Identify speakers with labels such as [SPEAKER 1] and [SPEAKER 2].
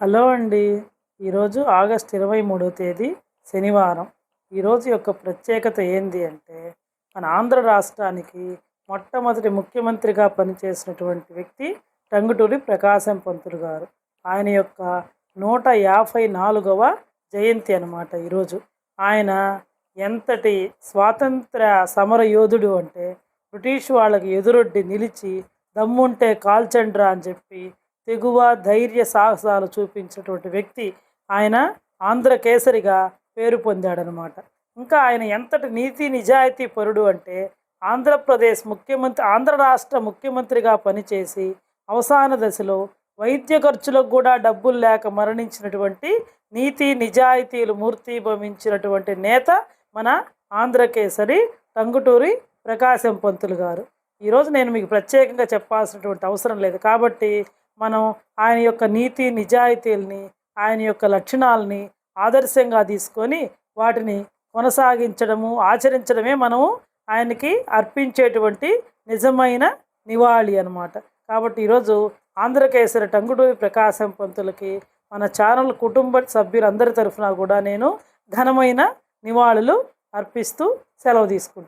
[SPEAKER 1] Hello అండి. ఈరోజు August 23వ తేదీ శనివారం. ఈరోజు యొక్క ప్రత్యేకత ఏంది అంటే, మన ఆంధ్ర రాష్ట్రానికి మొట్టమొదటి ముఖ్యమంత్రిగా పనిచేసినటువంటి వ్యక్తి టంగుటూరి ప్రకాశం పంతులు గారు. ఆయన యొక్క 154వ జయంతి అన్నమాట ఈరోజు. ఆయన ఎంతటి స్వాతంత్ర సమర యోధుడు అంటే, బ్రిటిష్ వాళ్ళకి ఎదురొడ్డి నిలిచి దమ్ముంటే కాల్చండ్రా అని చెప్పి తెగువ ధైర్య సాహసాలు చూపించినటువంటి వ్యక్తి. ఆయన ఆంధ్ర కేసరిగా పేరు పొందాడనమాట. ఇంకా ఆయన ఎంతటి నీతి నిజాయితీ పరుడు అంటే, ఆంధ్ర రాష్ట్ర ముఖ్యమంత్రిగా పనిచేసి అవసాన దశలో వైద్య ఖర్చులకు కూడా డబ్బులు లేక మరణించినటువంటి నీతి నిజాయితీలు మూర్తిభవించినటువంటి నేత మన ఆంధ్ర కేసరి టంగుటూరి ప్రకాశం పంతులు గారు. ఈరోజు నేను మీకు ప్రత్యేకంగా చెప్పాల్సినటువంటి అవసరం లేదు కాబట్టి మనం ఆయన యొక్క నీతి నిజాయితీలని, ఆయన యొక్క లక్షణాలని ఆదర్శంగా తీసుకొని వాటిని కొనసాగించడము, ఆచరించడమే మనము ఆయనకి అర్పించేటువంటి నిజమైన నివాళి అన్నమాట. కాబట్టి ఈరోజు ఆంధ్రకేసరి టంగుటూరి ప్రకాశం పంతులకి మన ఛానల్ కుటుంబ సభ్యులందరి తరఫున కూడా నేను ఘనమైన నివాళులు అర్పిస్తూ సెలవు తీసుకుంటాను.